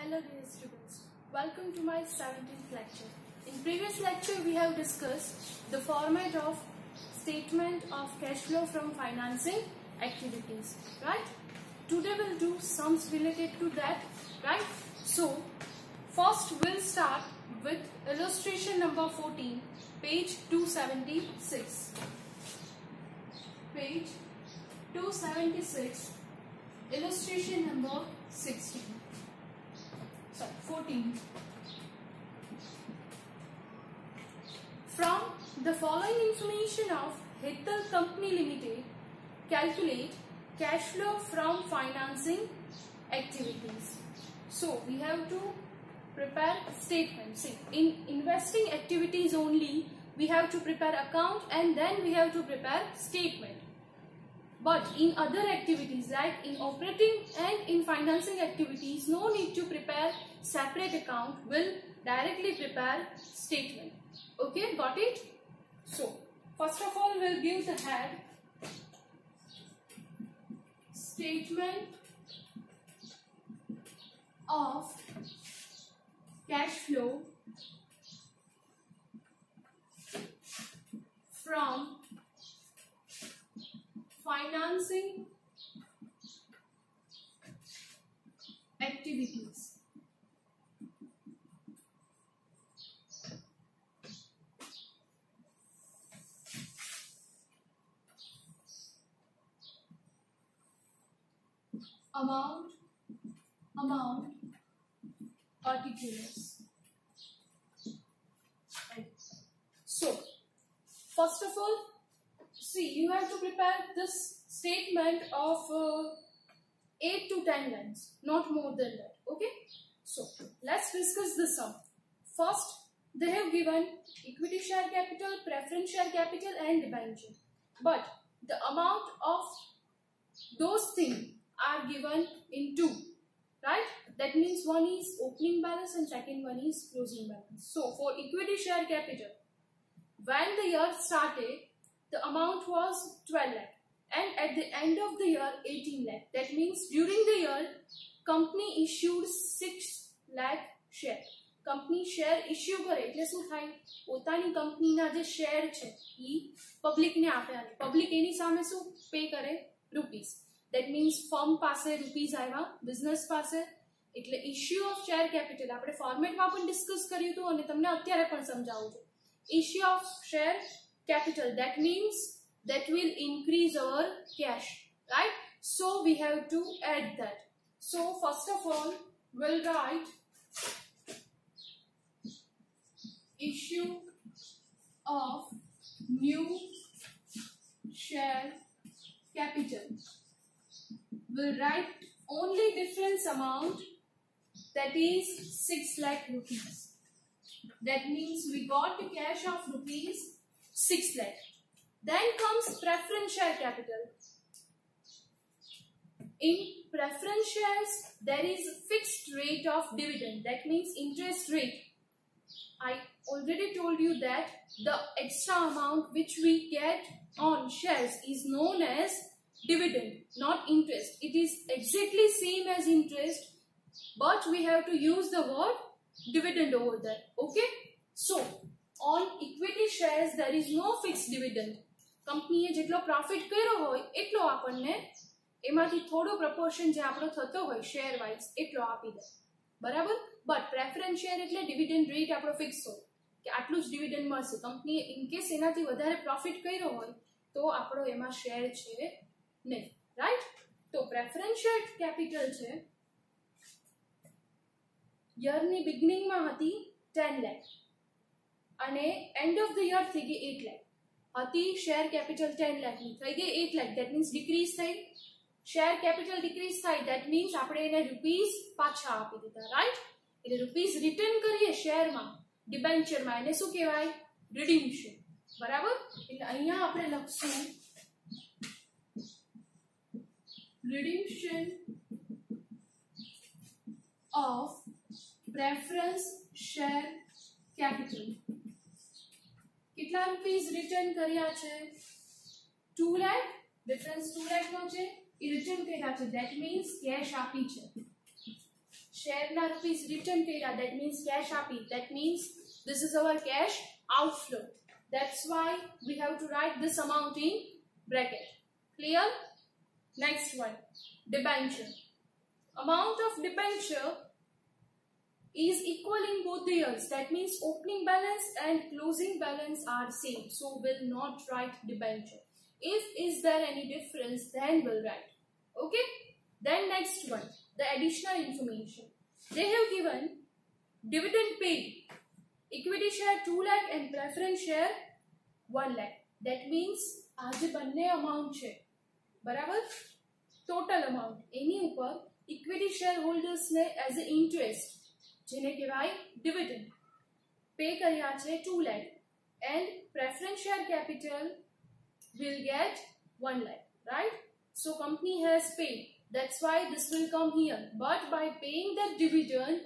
Hello dear students, welcome to my 17th lecture. In previous lecture we have discussed the format of statement of cash flow from financing activities, right? Today we'll do sums related to that, right? So first we'll start with illustration number 14, page 276. Page 276, illustration number 14. From the following information of Hital Company Limited, calculate cash flow from financing activities. So we have to prepare statement. See, in investing activities only we have to prepare account and then we have to prepare statement. But in other activities like in operating and in financing activities, no need to prepare separate account, will directly prepare statement. Okay, got it? So first of all we'll give the head statement of cash flow from financing activities. Amount, particulars. So, first of all, see, you have to prepare this statement of 8 to 10 lines, not more than that. Okay? So, let's discuss the sum. First, they have given equity share capital, preference share capital and debenture. But the amount of those things are given in two, right? That means one is opening balance and second one is closing balance. So, for equity share capital, when the year started, the amount was 12 lakh and at the end of the year 18 lakh. That means during the year company issued 6 lakh share. Company share issue કરે એટલે શું થાય, પોતાની કંપનીના જે share છે ઈ પબ્લિકને આપે અને પબ્લિક એની સામે શું પે કરે, રૂપીસ. That means firm પાસે રૂપીસ આવ્યા, બિઝનેસ પાસે, એટલે ઇશ્યુ ઓફ શેર કેપિટલ આપણે ફોર્મેટમાં પણ ડિસ્કસ કર્યું હતું અને તમને અત્યારે પણ સમજાવું છું. Issue of share capital, that means that will increase our cash, right? So we have to add that. So first of all we'll write issue of new share capital. We'll write only difference amount, that is 6 lakh rupees. That means we got the cash of rupees 6 lakh. Then comes preference share capital. In preference shares, there is a fixed rate of dividend. That means interest rate. I already told you that the extra amount which we get on shares is known as dividend, not interest. It is exactly same as interest, but we have to use the word dividend over there. Okay? So, on equity shares there is no fixed dividend. કંપનીએ જેટલો profit કર્યો હોય એટલો આપણને એમાંથી થોડો proportion જે આપણો થતો હોય શેર વાઇઝ એટલો આપી દે, બરાબર? બટ પ્રેફરન્સ શેર એટલે ડિવિડન્ડ રેટ આપણો ફિક્સ હોય કે આટલું જ ડિવિડન્ડ મળશે. કંપનીએ ઇનકેસ એનાથી વધારે પ્રોફિટ કર્યો હોય તો આપણો એમાં શેર છે નહીં, રાઈટ? તો પ્રેફરન્સ શેર કેપિટલ છે યરની બિગનિંગમાં હતી 10 લાખ અને એન્ડ ઓફ ધ યર થઈ ગઈ 8 લાખ. હતી શેર કેપિટલ 10 લાખ ની થઈ ગઈ 8 લાખ. ધેટ મીન્સ ડિક્રીઝ થઈ, શેર કેપિટલ ડિક્રીઝ થાય. ધેટ મીન્સ આપણે એને રૂપીસ પાછા આપી દીધા, રાઈટ? એટલે રૂપીસ રિટર્ન કરીએ શેરમાં, ડિબેન્ચરમાં, એને શું કહેવાય? રિડીમ્પશન, બરાબર? એટલે અહીંયા આપણે લખશું રિડીમ્પશન ઓફ પ્રેફરન્સ શેર કેપિટલ. કેટલા રૂપીસ રિટર્ન કર્યા છે? 2 લાખ. ડિફરન્સ 2 લાખ નો છે, એ રિટર્ન કર્યા છે. ધેટ મીન્સ કેશ આપી છે. શેરના રૂપીસ રિટર્ન કર્યા, that means cash આપી, that means this is our cash outflow. That's why we have to write this amount in bracket. Clear? Next one, debenture. Amount of debenture is equal in both the years. That means opening balance and closing balance are same. So we'll not write debenture. If is there any difference, then we'll write. Okay? Then next one, the additional information. They have given dividend paid, equity share 2 lakh and preference share 1 lakh. That means आज बन्ने amount છે, बराबर? Total amount. એની ઉપર equity shareholders ने as a interest, જેને કહેવાય dividend, pay કર્યા છે 2 lakh and preference share capital will get 1 lakh, right? So company has paid. That's why this will come here. But by paying that dividend,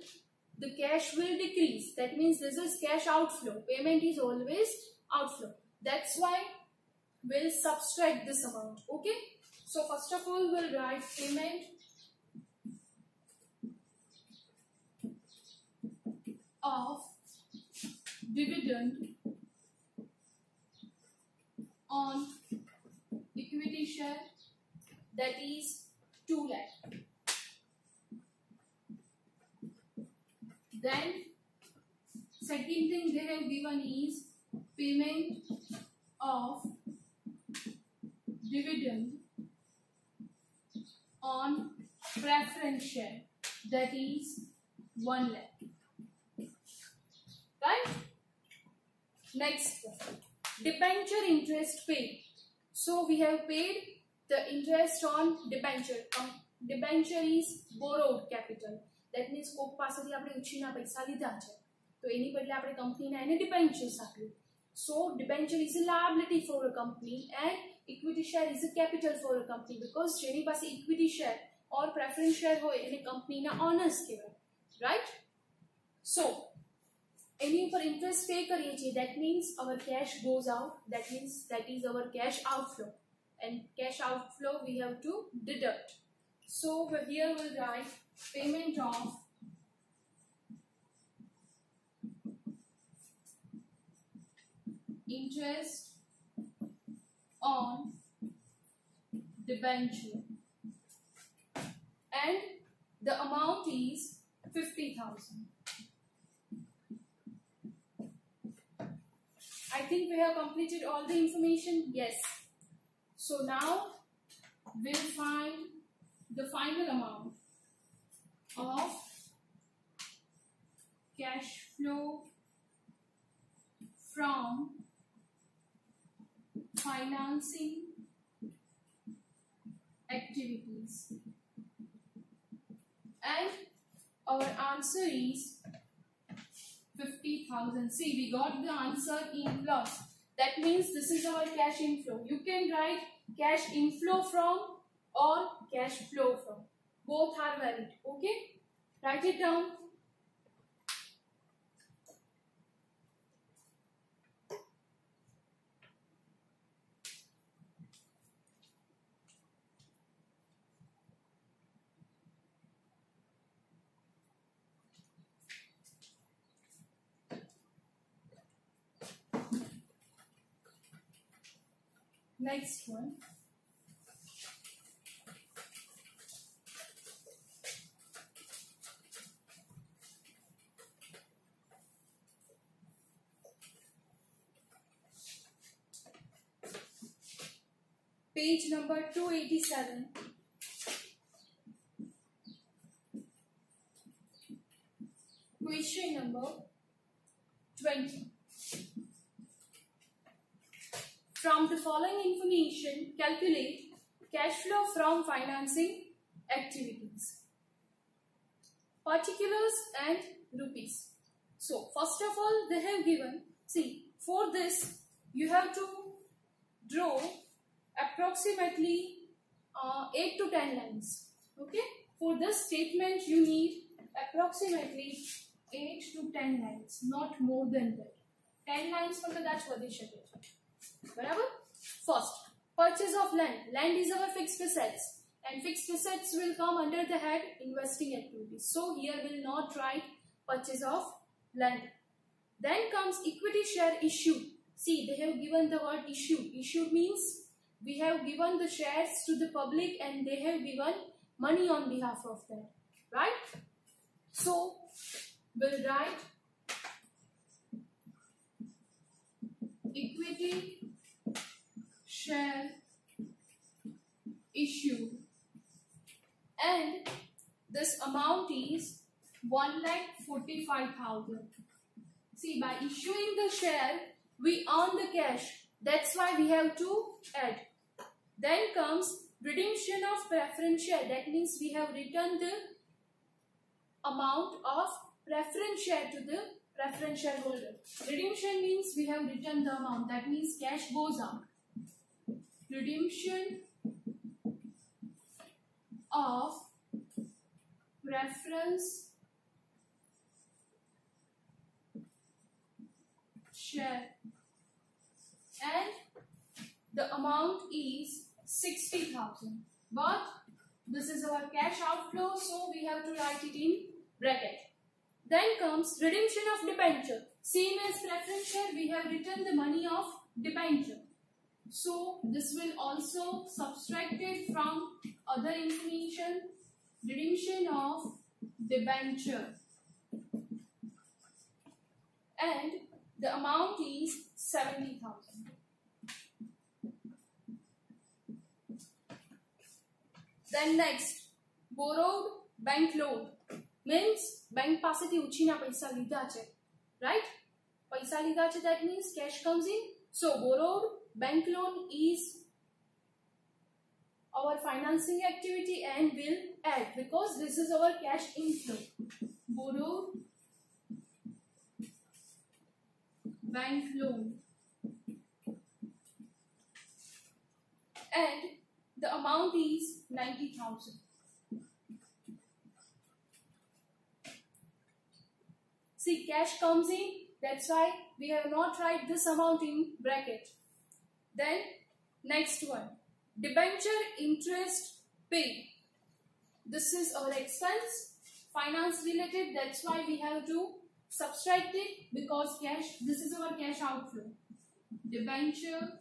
the cash will decrease. That means this is cash outflow. Payment is always outflow. That's why we'll subtract this amount. Okay? So first of all, we'll write payment of dividend on equity share, that is 2 lakh. Then second thing they have given is payment of dividend on preference share, that is 1 lakh. Right? Next one, debenture interest paid. So we have paid the interest on debenture. Debenture is borrowed capital. That means કોક પાસેથી આપણે ઉછીના પૈસા લીધા છે, તો એની બદલે આપણે કંપનીને એને debentures આપ્યું. So debenture is a liability for a company and equity share is a capital for a company, because જેની પાસે equity share or preference share હોય એને કંપનીના owners કહેવાય, right? So એની ઉપર interest pay કરીએ છીએ, that means our cash goes out, that means that is our cash outflow, and cash outflow we have to deduct. So here we'll write payment of interest on debenture, and the amount is 50,000. I think we have completed all the information. Yes. So now we'll find the final amount of cash flow from financing activities, and our answer is 50,000. See, we got the answer in plus. That means this is our cash inflow. You can write cash inflow from or cash flow from. Both are valid. Okay? Write it down. Next one. Page number 287. Question number 20. From the following information, calculate cash flow from financing activities. Particulars and rupees. So, first of all, they have given, see, for this, you have to draw approximately 8 to 10 lines. Okay? For this statement, you need approximately 8 to 10 lines, not more than that. 10 lines for the Dutch position. Barabar? First, purchase of land. Land is our fixed assets. and fixed assets will come under the head investing activities. So here will not write purchase of land. Then comes equity share issue. See, they have given the word issue. Issue means we have given the shares to the public and they have given money on behalf of that, right? So we'll write equity share issue, and this amount is 1,45,000. See, by issuing the share we earn the cash, that's why we have to add. Then comes redemption of preference share, that means we have returned the amount of preference share to the preference shareholder. Redemption means we have returned the amount, that means cash goes up. Redemption of preference share, and the amount is 60,000, but this is our cash outflow, so we have to write it in bracket. Then comes redemption of debenture. Same as preference share, we have written the money of debenture, so this will also subtracted from other information. Redemption of debenture, and the amount is 70,000. Then next, borrowed bank loan means bank પાસેથી ઉછીના પૈસા લીધા છે, right? પૈસા લીધા છે, that means cash comes in. So borrowed bank loan is our financing activity and will add because this is our cash inflow. Borrowed bank loan, and the amount is 90,000. See, cash comes in, that's why we have not write this amount in bracket. Then next one, debenture interest paid. This is our expense, finance related, that's why we have to subtract it because cash, this is our cash outflow. Debenture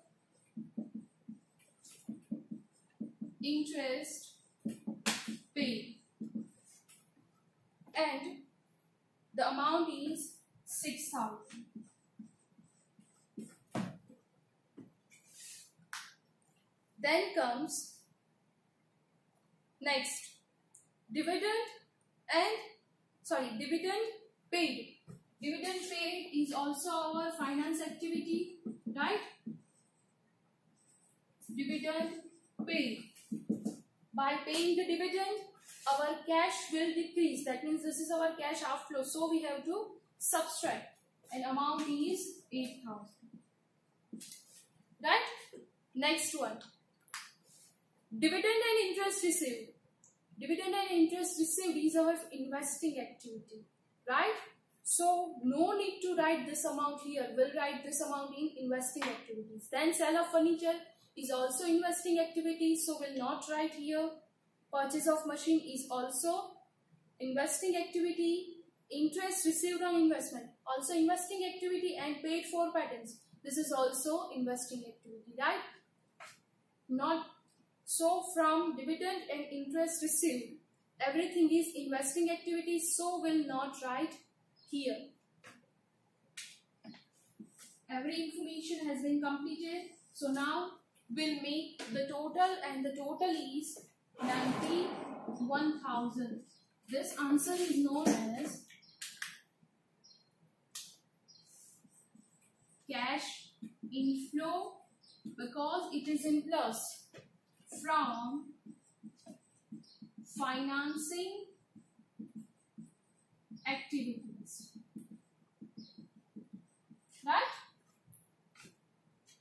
interest paid, and the amount is 6,000. Then comes next, dividend paid. Dividend paid is also our finance activity, right? Dividend paid. By paying the dividend, our cash will decrease. That means this is our cash outflow. So we have to subtract. And amount is 8,000. Right? Next one. Dividend and interest received. Dividend and interest received is our investing activity. Right? So no need to write this amount here. We'll write this amount in investing activities. Then sale of furniture is also investing activity, so will not write here. Purchase of machine is also investing activity. Interest received on investment, also investing activity, and paid for patents. This is also investing activity, right? Not so from dividend and interest received, everything is investing activity, so will not write here. Every information has been completed, so now we'll make the total, and the total is 91,000. This answer is known as cash inflow because it is in plus from financing activities, right?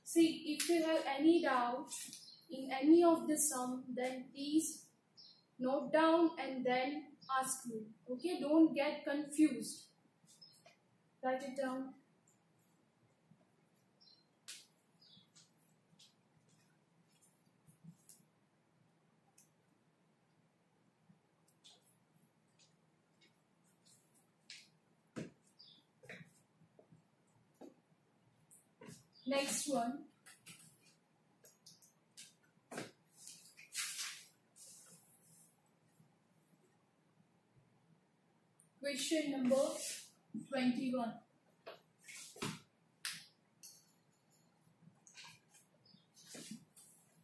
See, if you have any doubt in any of this sum, then please note down and then ask me. Okay, don't get confused. Write it down. Next one. Question number 21.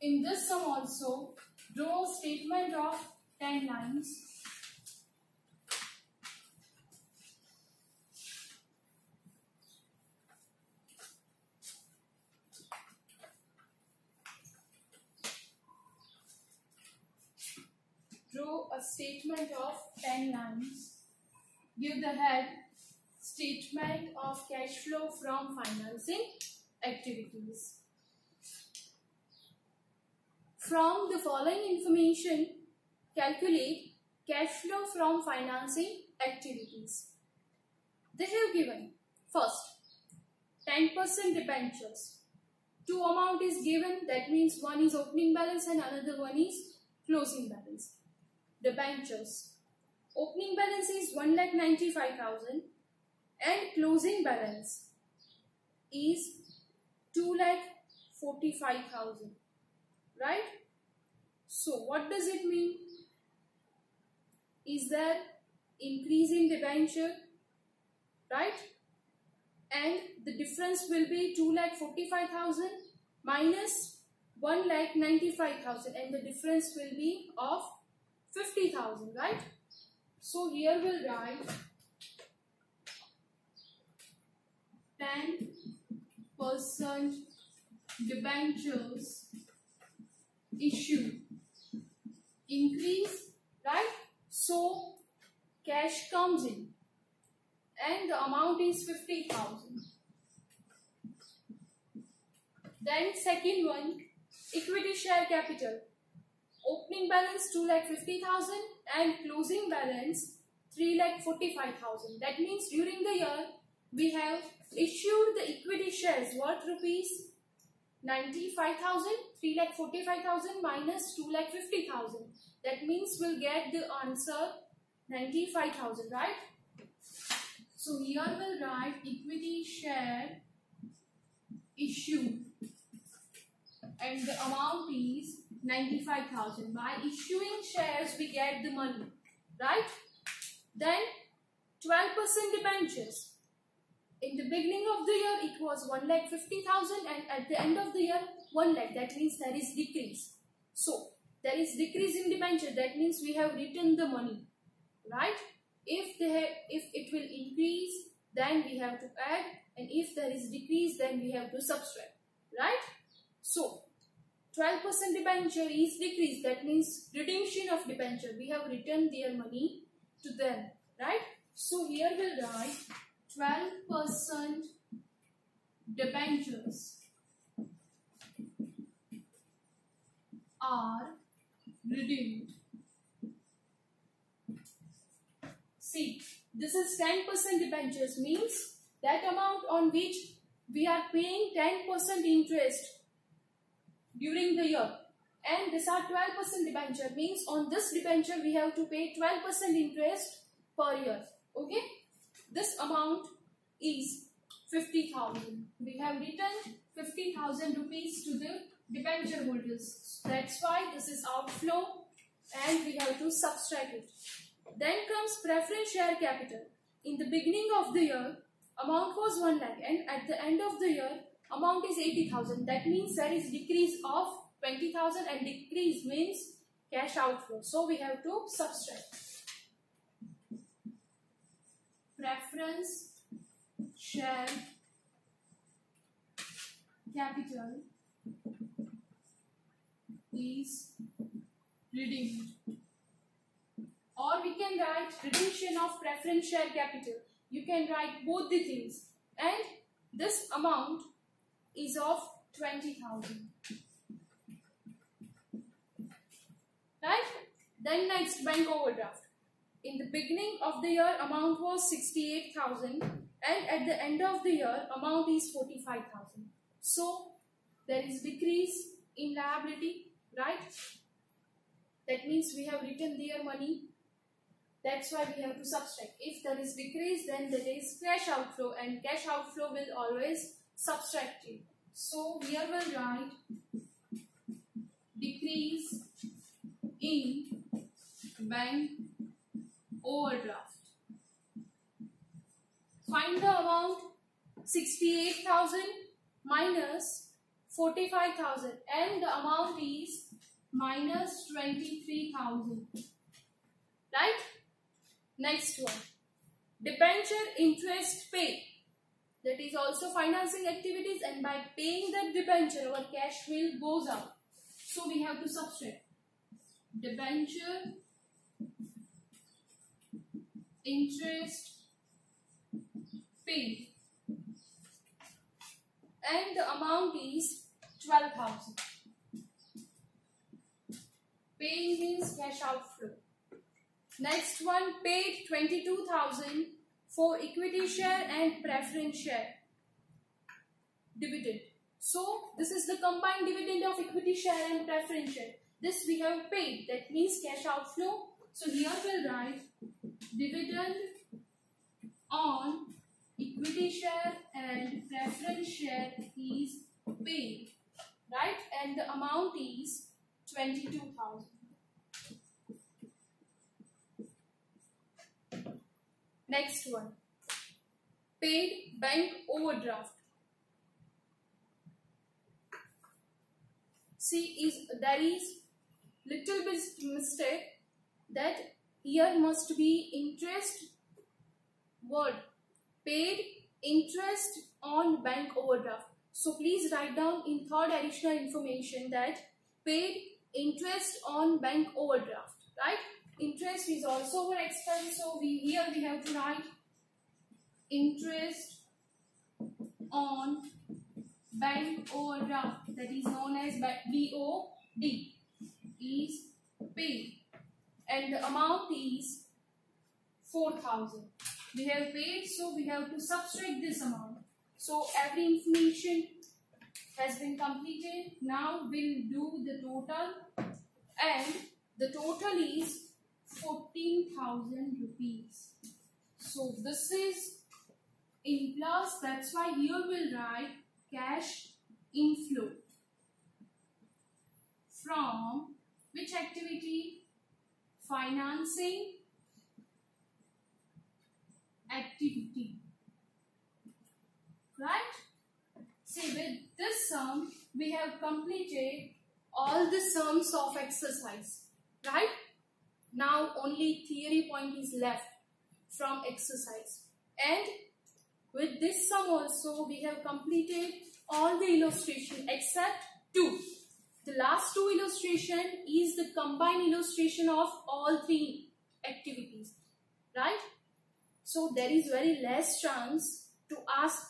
In this sum also, draw a statement of 10 lines. Draw a statement of 10 lines. Give the head statement of cash flow from financing activities. From the following information, calculate cash flow from financing activities. They have given first 10% debentures. Two amount is given, that means one is opening balance and another one is closing balance. Debentures. Opening balance is 1,95,000 and closing balance is 2,45,000. Right? So what does it mean? Is there increase in debenture? Right? And the difference will be 2,45,000 minus 1,95,000 and the difference will be of 50,000. Right? So here we'll write 10% debentures issue increase, right? So cash comes in and the amount is 50,000. Then second one, equity share capital. Opening balance 2,50,000 and closing balance 3,45,000. That means during the year we have issued the equity shares worth rupees 95,000, 3,45,000 minus 2,50,000. That means we'll get the answer 95,000, right? So here we'll write equity share issue and the amount is 95,000. By issuing shares we get the money, right? Then 12% debentures. In the beginning of the year it was 1,50,000 and at the end of the year 1 lakh. That means there is decrease. So there is decrease in debenture. That means we have returned the money, right? If it will increase, then we have to add, and if there is decrease, then we have to subtract, right? So 12% debenture is decreased. That means redemption of debenture. We have returned their money to them, right? So here we'll write 12% debentures are redeemed. See, this is 10% debentures, means that amount on which we are paying 10% interest during the year, and these are 12% debenture, means on this debenture we have to pay 12% interest per year. Okay, this amount is 50,000. We have returned 50,000 rupees to the debenture holders. That's why this is outflow and we have to subtract it. Then comes preference share capital. In the beginning of the year amount was 1 lakh and at the end of the year amount is 80,000. That means there is decrease of 20,000 and decrease means cash outflow. So we have to subtract. Preference share capital is redeemed. Or we can write redemption of preference share capital. You can write both the things. And this amount is of 20,000. Right? Then next, bank overdraft. In the beginning of the year amount was 68,000 and at the end of the year amount is 45,000. So there is decrease in liability, right? That means we have returned their money. That's why we have to subtract. If there is decrease, then there is cash outflow, and cash outflow will always subtract it. So here we'll write decrease in bank overdraft. Find the amount 68,000 minus 45,000 and the amount is minus 23,000. Right? Next one. Debenture interest paid. That is also financing activities, and by paying that debenture our cash will goes out. So we have to subtract debenture interest paid and the amount is 12,000. Paying means cash outflow. Next one, paid 22,000 for equity share and preference share dividend. So this is the combined dividend of equity share and preference share. This we have paid, that means cash outflow. So here we'll write dividend on equity share and preference share is paid, right? And the amount is 22,000. Next one, paid bank overdraft. See, there is little bit mistake that here must be interest word, paid interest on bank overdraft. So please write down in third additional information that paid interest on bank overdraft, right? Interest is also our expense, so here we have to write interest on bank overdraft, that is known as BOD, is paid and the amount is 4,000. We have paid, so we have to subtract this amount. So every information has been completed. Now we'll do the total, and the total is 14,000 rupees. So this is in plus, that's why here we'll write cash inflow from which activity? Financing activity, right? See, with this sum we have completed all the sums of exercise, right? Now only theory point is left from exercise, and with this sum also we have completed all the illustration except two. The last two illustration is the combined illustration of all three activities, right? So there is very less chance to ask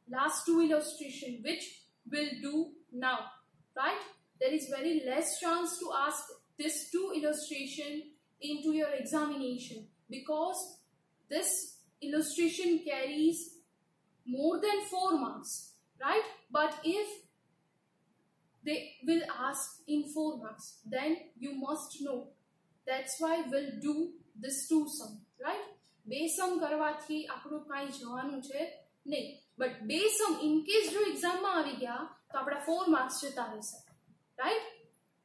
last two illustration, which we'll do now, right? There is very less chance to ask this two illustration into your examination, because this illustration carries more than 4 marks, right? But if they will ask in 4 marks, then you must know. That's why we'll do this two sum, right? બે સમ કરવાથી આપણું કાંઈ જવાનું છે નહીં, but બે સમ in case જો એક્ઝામમાં આવી ગયા તો આપણા 4 માર્ક્સ જતા રહેશે, રાઈટ?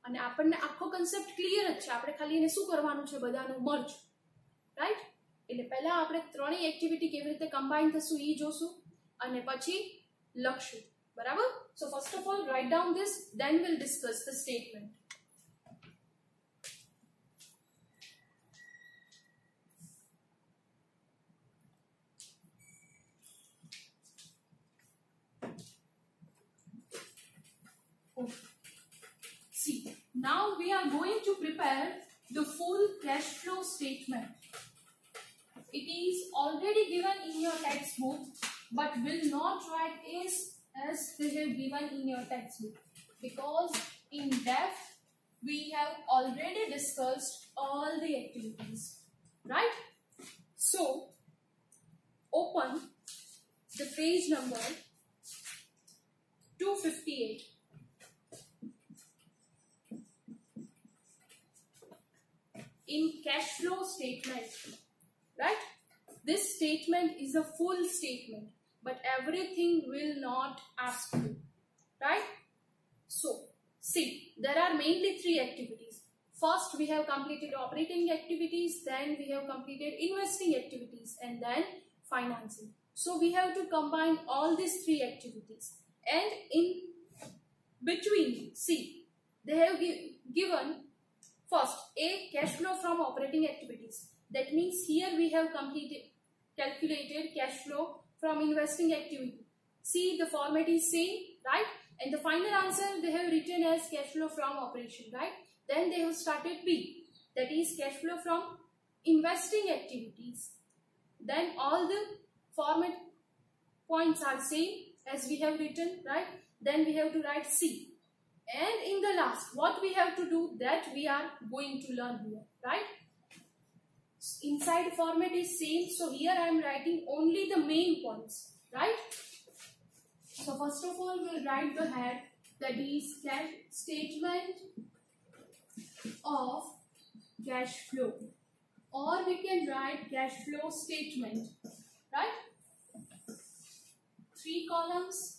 અને આપણને આખો કન્સેપ્ટ ક્લિયર જ છે, આપણે ખાલી એને શું કરવાનું છે, બધાનું મર્જ, રાઈટ? એટલે પહેલા આપણે ત્રણેય એક્ટિવિટી કેવી રીતે કમ્બાઈન થશું એ જોશું અને પછી લખશું, બરાબર? So first of all write down this, then will discuss the statement. See, now we are going to prepare the full cash flow statement. It is already given in your textbook, but will not write as they have given in your textbook, because in depth we have already discussed all the activities, right? So open the page number 258. In cash flow statement, right? This statement is a full statement, but everything will not ask you. right? So, see, there are mainly three activities. First, we have completed operating activities, then we have completed investing activities, and then financing. So, we have to combine all these three activities. And in between, see, they have given first a cash flow from operating activities. That means here we have calculated cash flow from investing activity. See, the format is same, right? And the final answer they have written as cash flow from operation, right? Then they have started B, that is cash flow from investing activities. Then all the format points are same as we have written, right? Then we have to write C. And in the last, what we have to do, that we are going to learn here, right? Inside format is same, so here I am writing only the main points, right? So first of all, we'll write the head, that is cash statement of cash flow, or we can write cash flow statement, right? 3 columns.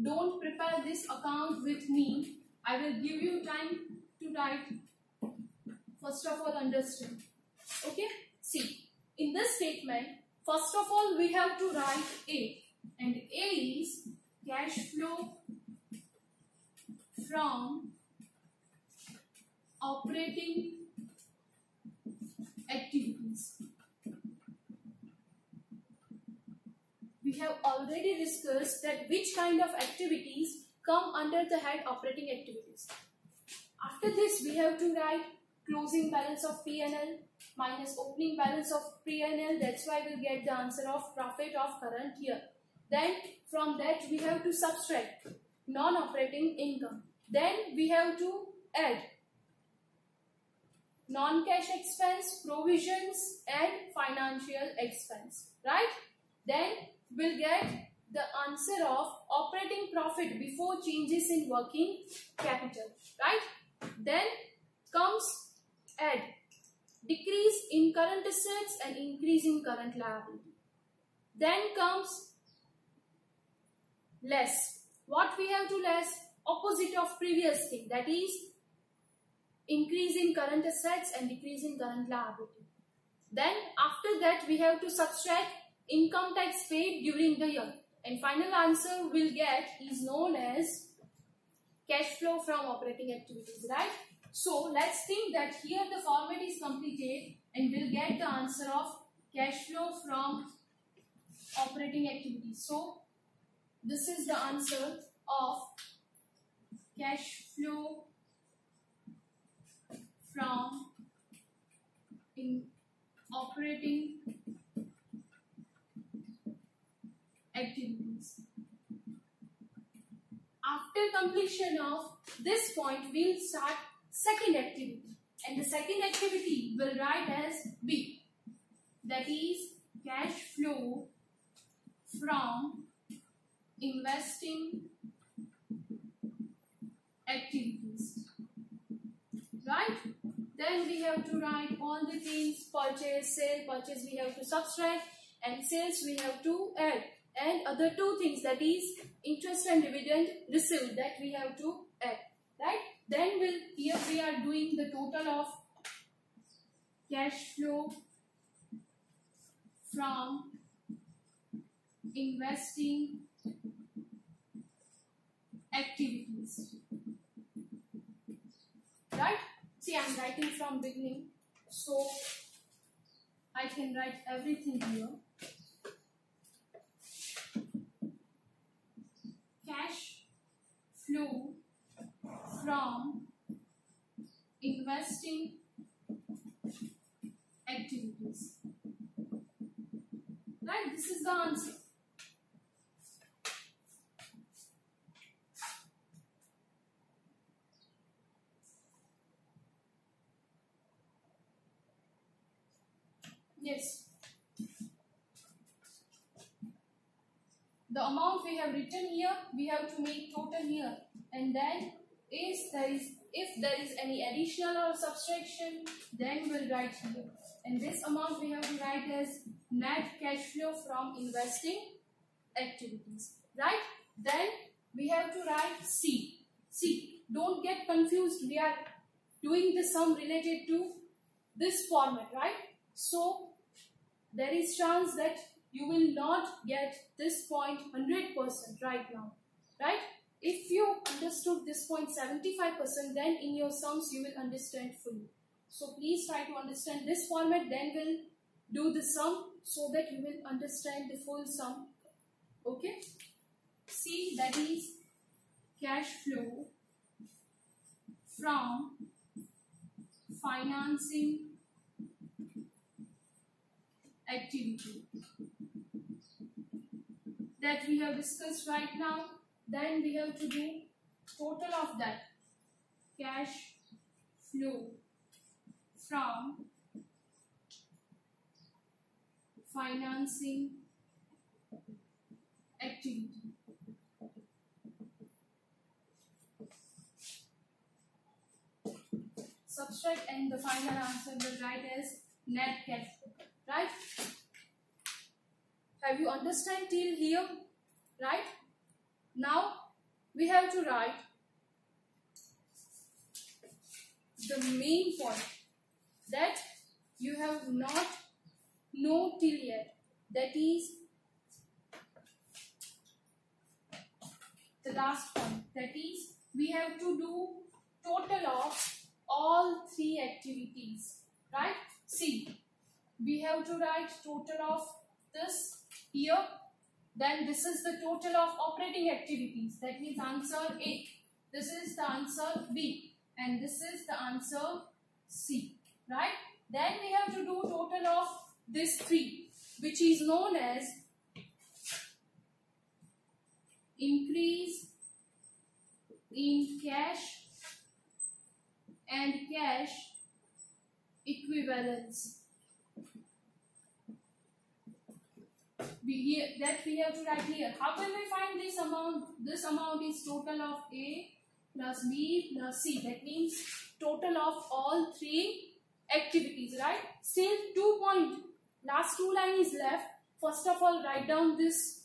Don't prepare this account with me. I will give you time to write. First of all, understand. Okay? See, in this statement, first of all, we have to write A. And A is cash flow from operating activities. We have already discussed that which kind of activities come under the head operating activities. After this, we have to write closing balance of P&L minus opening balance of P&L. That's why we'll get the answer of profit of current year. Then from that we have to subtract non-operating income. Then we have to add non-cash expense, provisions and financial expense, right? Then we'll get the answer of operating profit before changes in working capital, right? Then comes add decrease in current assets and increase in current liability. Then comes less. What we have to less? Opposite of previous thing, that is increase in current assets and decrease in current liability. Then after that we have to subtract income tax paid during the year, and final answer we'll get is known as cash flow from operating activities, right? So let's think that here the format is completed and we'll get the answer of cash flow from operating activities. So this is the answer of cash flow from operating activities. After completion of this point, we'll start second activity, and the second activity will write as B, that is cash flow from investing activities, right? Then we have to write all the things: purchase, sale. Purchase we have to subtract, and sales we have to add, and other two things, that is interest and dividend received, that we have to add, right? Then here we are doing the total of cash flow from investing activities, right? See, I'm writing from beginning, so I can write everything here. Cash flow from investing activities, right? This is the answer. Yes. The amount we have written here, we have to make total here, and then if there is any additional or subtraction, then we'll write here. And this amount we have to write as net cash flow from investing activities, right? Then we have to write C. See, don't get confused. We are doing the sum related to this format, right? So there is chance that you will not get this point 100% right now, right? If you understood this point 75%, then in your sums you will understand fully. So please try to understand this format, then we'll do the sum so that you will understand the full sum. Okay? C, that is cash flow from financing activity that we have discussed right now. Then we have to do total of that cash flow from financing activity. Subtract and the final answer will write as net cash flow, right? Have you understand till here, right? Now we have to write the main point that you have not know till yet, that is the last point, that is we have to do total of all three activities, right? See, we have to write total of this here, then this is the total of operating activities, that means answer A, this is the answer B, and this is the answer C, right? Then we have to do total of this three, which is known as increase in cash and cash equivalents. We have to write here. How can we find this amount? This amount is total of A plus B plus C. That means total of all three activities, right? Still 2 point. Last two line is left. First of all, write down this.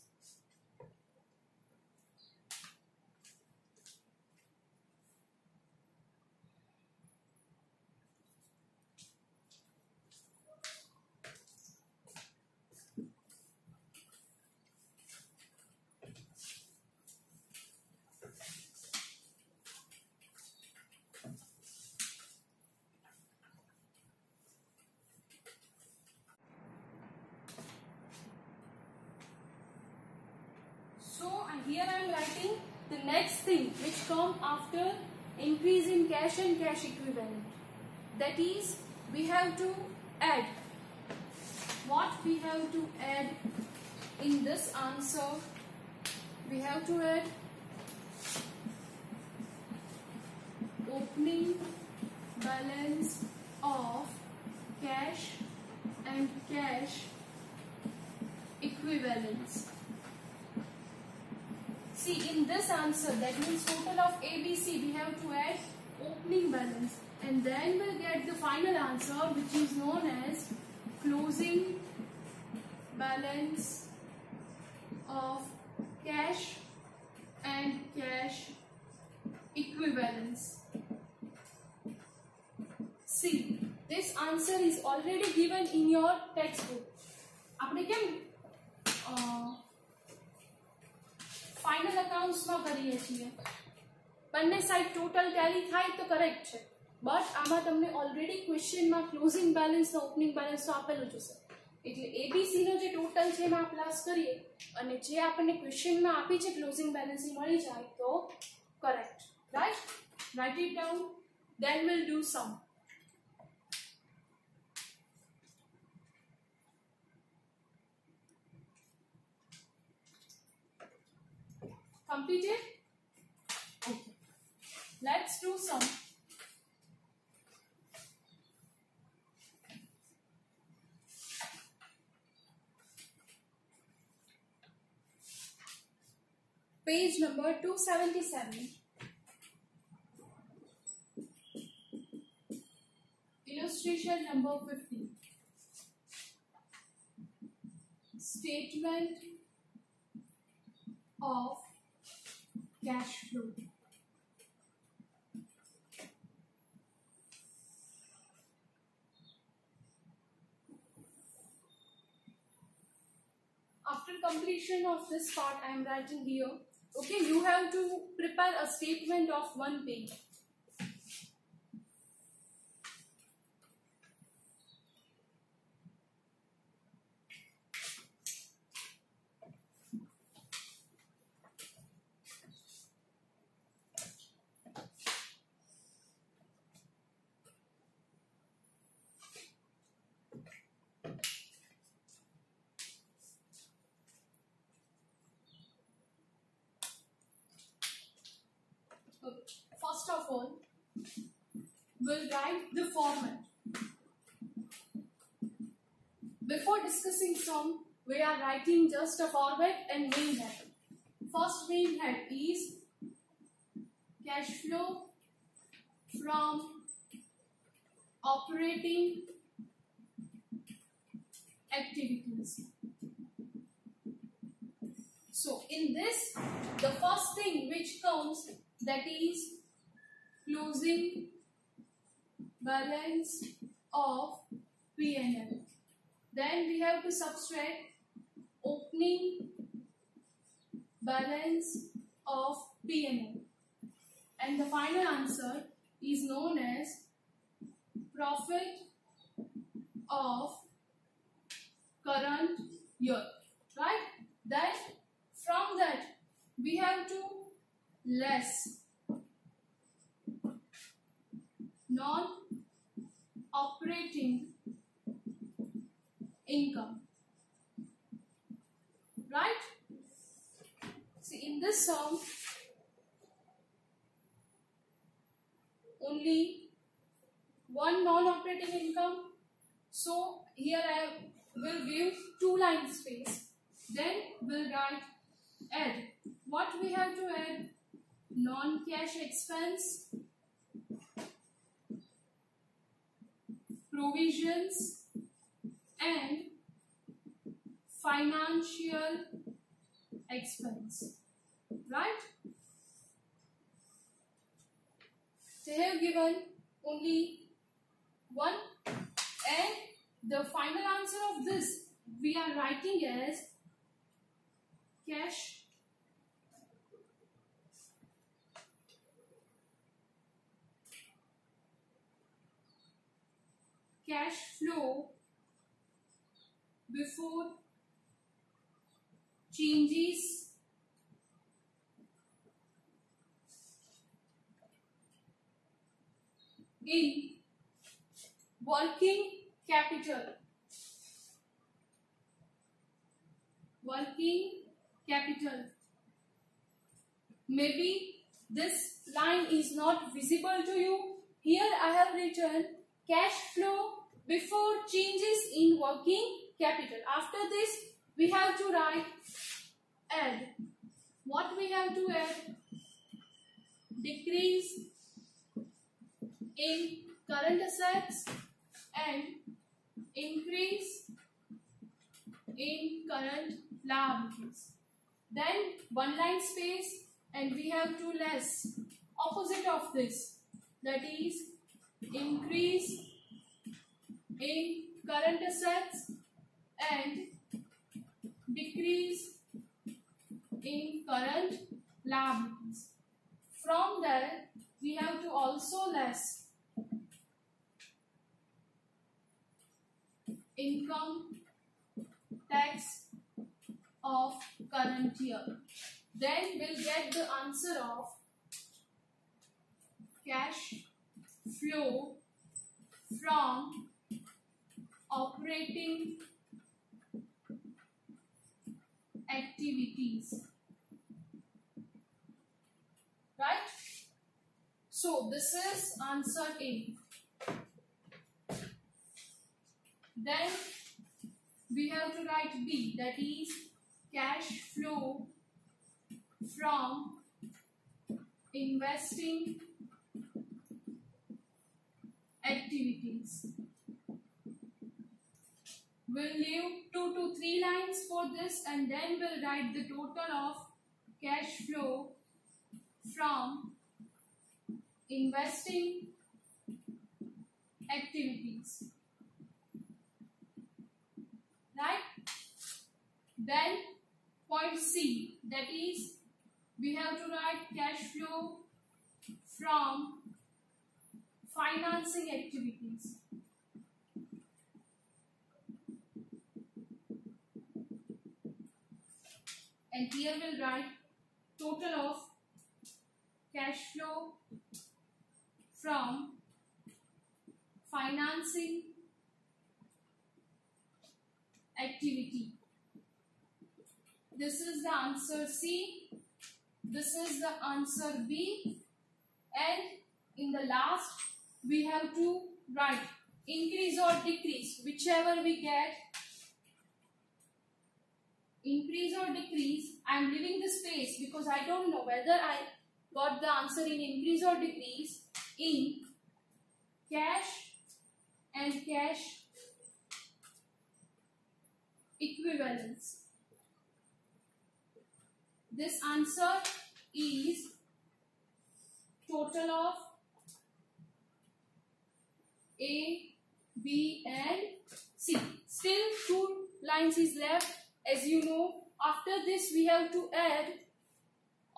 Here I am writing the next thing which come after increase in cash and cash equivalent. That is, we have to add. What we have to add in this answer? We have to add opening balance of cash and cash equivalents. See, in this answer, that means total of ABC, we have to add opening balance, and then we'll get the final answer, which is known as closing balance of cash and cash equivalents. See, this answer is already given in your textbook. આપણે કેમ final accounts में करिए छीए બંને side total Tally થાય તો correct છે, but આમાં તમને ઓલરેડી ક્વેશ્ચન માં ક્લોઝિંગ બેલેન્સ ને ઓપનિંગ બેલેન્સ તો આપેલું જ હશે, એટલે એબીસી નો જે ટોટલ છે એમાં પ્લસ કરીએ અને જે આપણને ક્વેશ્ચન માં આપી છે ક્લોઝિંગ બેલેન્સ એ મળી જાય તો correct, right? Write it down, then we'll do sum. Completed? Okay. Let's do some. Page number 277. Illustration number 15. Statement of cash flow. After completion of this part, I am writing here. Okay, you have to prepare a statement of one page. First of all, we'll write the format. Before discussing sum, we are writing just a format and main head. First main head is cash flow from operating activities. So in this, the first thing which comes, that is closing balance of P&L. Then we have to subtract opening balance of P&L. And the final answer is known as profit of current year. Right? Then from that we have to less non-operating income. Right? See, in this sum, only one non-operating income. So here I will give 2 line space. Then we'll write add. What we have to add? Non-cash expense, provisions, and financial expense. Right? They have given only one, and the final answer of this we are writing as cash flow before changes in working capital. Maybe this line is not visible to you. Here I have written cash flow before changes in working capital. After this we have to write add. What we have to add? Decrease in current assets and increase in current liabilities. Then 1 line space, and we have to less opposite of this, that is increase in current assets and decrease in current liabilities. From there we have to also less income tax of current year. Then we'll get the answer of cash flow from operating activities. Right? So this is answer A. Then we have to write B, that is cash flow from investing activities. We'll leave 2 to 3 lines for this, and then we'll write the total of cash flow from investing activities, right? Then point C, that is we have to write cash flow from financing activities. And here we'll write total of cash flow from financing activity. This is the answer C. This is the answer B. And in the last, we have to write increase or decrease, whichever we get. Increase or decrease. I am leaving the space because I don't know whether I got the answer in increase or decrease in cash and cash equivalents. This answer is total of A, B and C. Still 2 lines is left. As you know, after this we have to add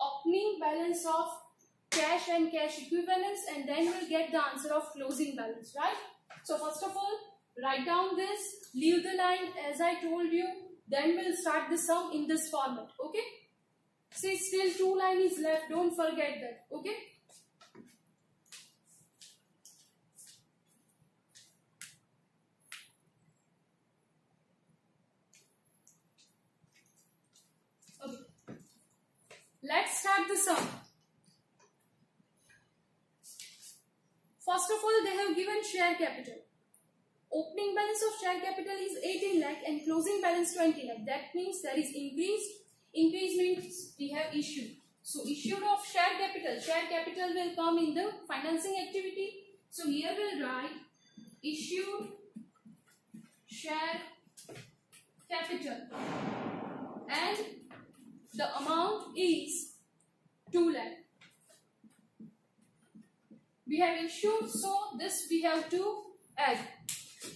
opening balance of cash and cash equivalents, and then we'll get the answer of closing balance, right? So first of all, write down this, leave the line as I told you, then we'll start the sum in this format, okay? See, still 2 lines is left, don't forget that, okay? Let's start the sum. First of all, they have given share capital. Opening balance of share capital is 18 lakh and closing balance 20 lakh. That means there is increase. Increase means we have issued. So issued of share capital. Share capital will come in the financing activity. So here we'll write issued share capital. And the amount is 2 lakh. We have issued, so this we have to add.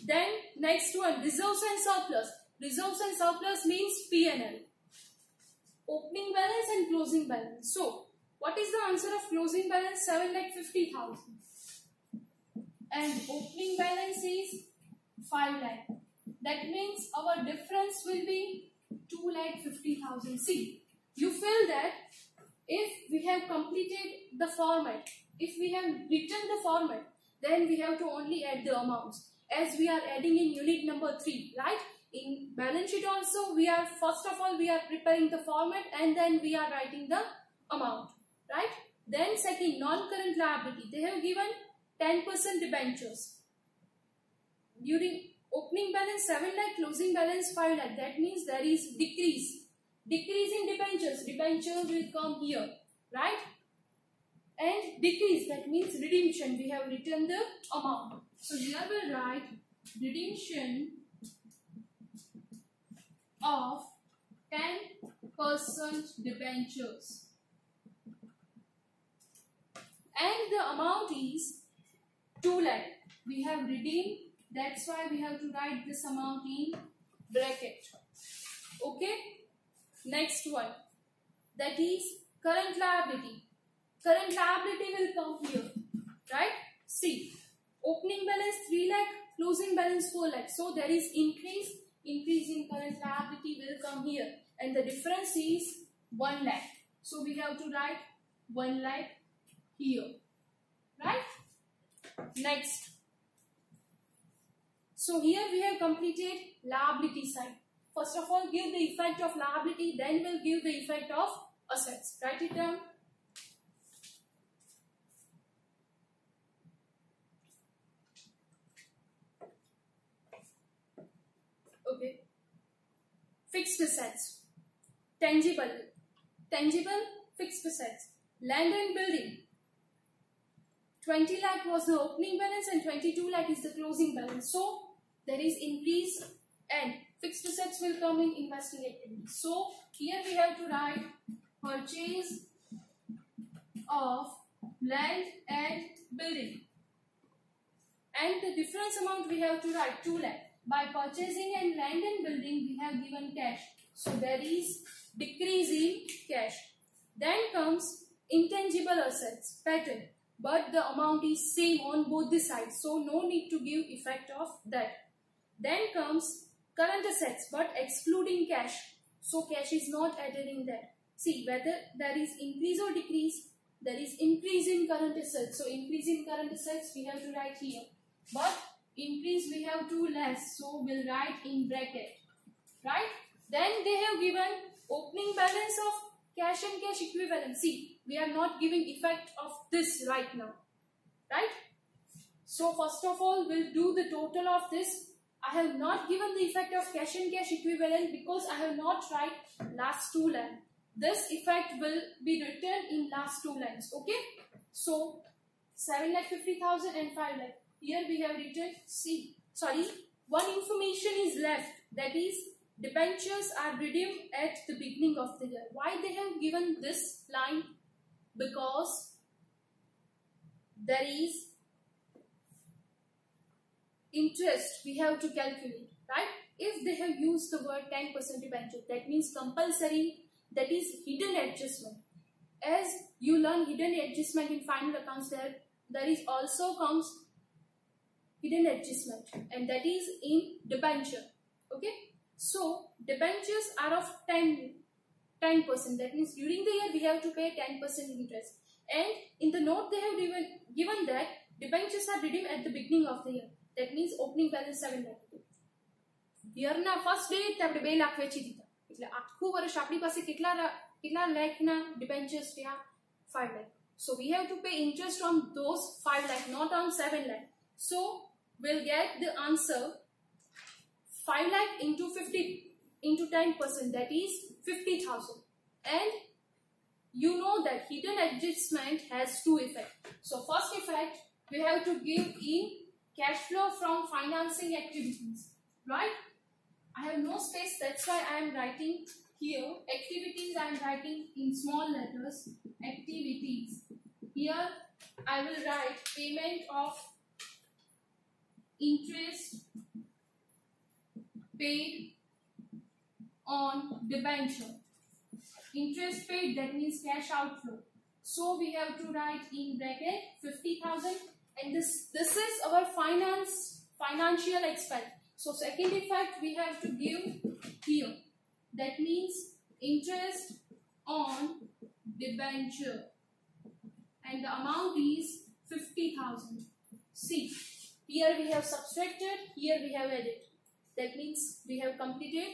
Then next one, reserves and surplus. Reserves and surplus means P&L. Opening balance and closing balance. So what is the answer of closing balance? 7,50,000. And opening balance is 5 lakh. That means our difference will be 2,50,000. See, you feel that if we have completed the format, if we have written the format, then we have to only add the amounts, as we are adding in unit number 3, right? In balance sheet also, we are first of all we are preparing the format and then we are writing the amount, right? Then second, non-current liability. They have given 10% debentures. During opening balance 7 lakh, closing balance 5 lakh. That means there is decrease. Decrease in debentures. Debentures will come here, right? And decrease, that means redemption. We have written the amount. So here we'll write redemption of 10% debentures. And the amount is 2 lakh. We have redeemed. That's why we have to write this amount in bracket. Okay. Next one. That is current liability. Current liability will come here. Right. See. Opening balance 3 lakh. Closing balance 4 lakh. So there is increase. Increase in current liability will come here. And the difference is 1 lakh. So we have to write 1 lakh here. Right. Next. So here we have completed liability side. First of all, give the effect of liability, then we'll give the effect of assets. Write it down. Okay. Fixed assets. Tangible. Tangible, fixed assets. Land and building. 20 lakh was the opening balance and 22 lakh is the closing balance. So there is increase and fixed assets will come in investing activities. So here we have to write purchase of land and building. And the difference amount we have to write 2 lakh. By purchasing and land and building, we have given cash. So there is decrease in cash. Then comes intangible assets, patent. But the amount is same on both the sides. So no need to give effect of that. Then comes current assets, but excluding cash. So cash is not added in that. See whether there is increase or decrease. There is increase in current assets. So increase in current assets we have to write here. But increase we have to less. So we'll write in bracket. Right? Then they have given opening balance of cash and cash equivalent. See, we are not giving effect of this right now. Right? So first of all, we'll do the total of this. I have not given the effect of cash and cash equivalent because I have not write last 2 lines. This effect will be written in last 2 lines. Okay? So 7,50,000 and 5 lakh. Here we have written one information is left, that is debentures are redeemed at the beginning of the year. Why they have given this line? Because there is interest we have to calculate, right? If they have used the word 10% debenture, that means compulsory, that is hidden adjustment. As you learn hidden adjustment in final accounts, there is also comes hidden adjustment, and that is in debenture. Okay, so debentures are of 10%. That means during the year we have to pay 10% interest. And in the note they have given that debentures are redeemed at the beginning of the year. That means opening balance 7 lakh. Year na first day આપણે 2 લાખ વેચી દીધા. એટલે આખું વર્ષ આપણી પાસે કેટલા લાખના debentures રહ્યા? 5 lakh. So we have to pay interest on those 5 lakh, not on 7 lakh. So we'll get the answer 5 lakh into 10%, that is 50,000. And you know that hidden adjustment has 2 effects. So first effect we have to give in cash flow from financing activities, right? I have no space, that's why I am writing here activities. I am writing in small letters, activities. Here I will write payment of interest paid on debenture. Interest paid, that means cash outflow. So we have to write in bracket 50,000, and this is our financial expense. So second effect we have to give here. That means interest on debenture, and the amount is 50,000. See, here we have subtracted, here we have added. That means we have completed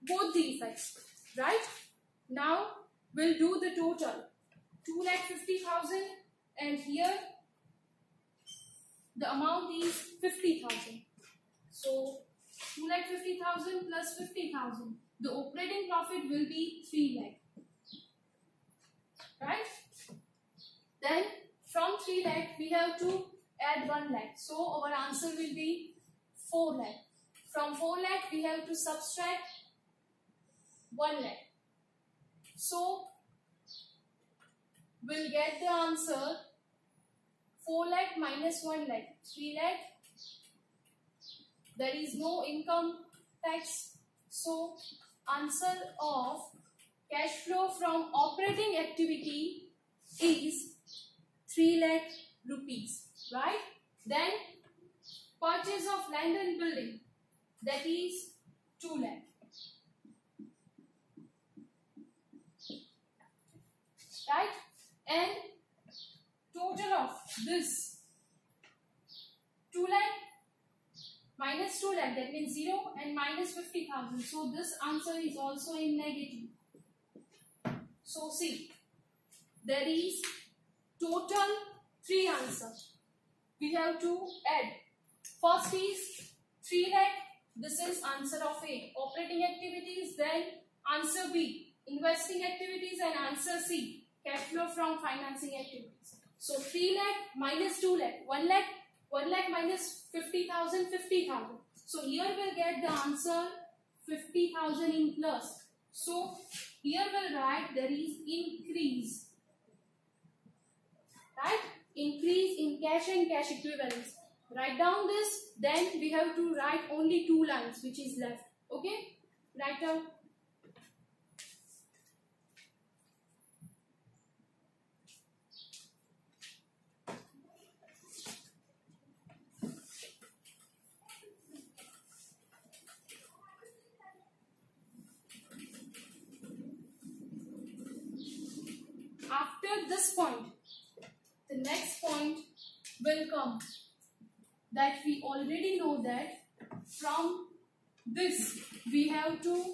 both the effects, right? Now we'll do the total. 2,50,000, and here the amount is 50,000. So 2,50,000 plus 50,000. The operating profit will be 3 lakh. Right? Then from 3 lakh we have to add 1 lakh. So our answer will be 4 lakh. From 4 lakh we have to subtract 1 lakh. So we'll get the answer 4 lakh minus 1 lakh, 3 lakh. There is no income tax. So answer of cash flow from operating activity is 3 lakh rupees, right? Then purchase of land and building, that is 2 lakh. Right? And total of this 2 lakh minus 2 lakh, that means 0, and minus 50,000. So this answer is also in negative. So see, there is total 3 answers. We have to add. First is 3 lakh. This is answer of A, operating activities. Then answer B, investing activities, and answer C, cash flow from financing activities. So 3 lakh minus 2 lakh, 1 lakh. 1 lakh minus 50,000, 50,000. So here we'll get the answer 50,000 in plus. So here we'll write there is increase right? Increase in cash and cash equivalents. Write down this, then we have to write only 2 lines which is left. Okay, write down. After this point, the next point will come, that we already know that from this we have to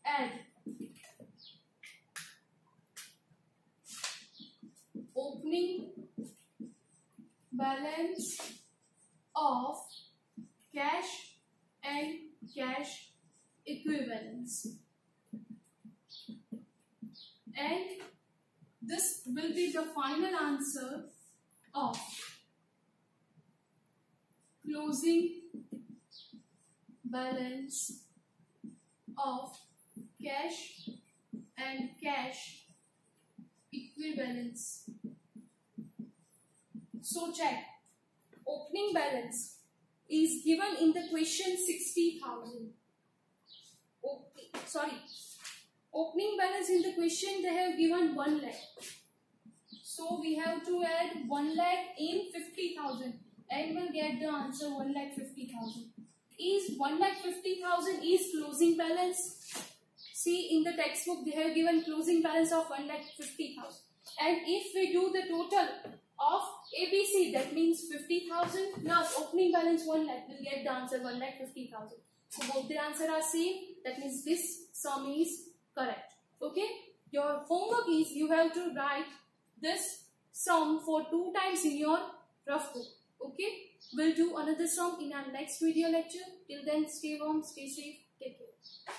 add opening balance of cash and cash equivalents, and this will be the final answer of closing balance of cash and cash equivalents. So check, opening balance is given in the question 60,000. Opening balance in the question they have given 1 lakh. So we have to add 1 lakh in 50,000 and we'll get the answer 1,50,000. Is 1,50,000 is closing balance? See, in the textbook they have given closing balance of 1,50,000. And if we do the total of ABC, that means 50,000 plus opening balance 1 lakh, we'll get the answer 1,50,000. So both the answer are same. That means this sum is correct. Okay. Your homework is you have to write this sum for 2 times in your rough book. Okay. We'll do another sum in our next video lecture. Till then, stay home, stay safe, take care.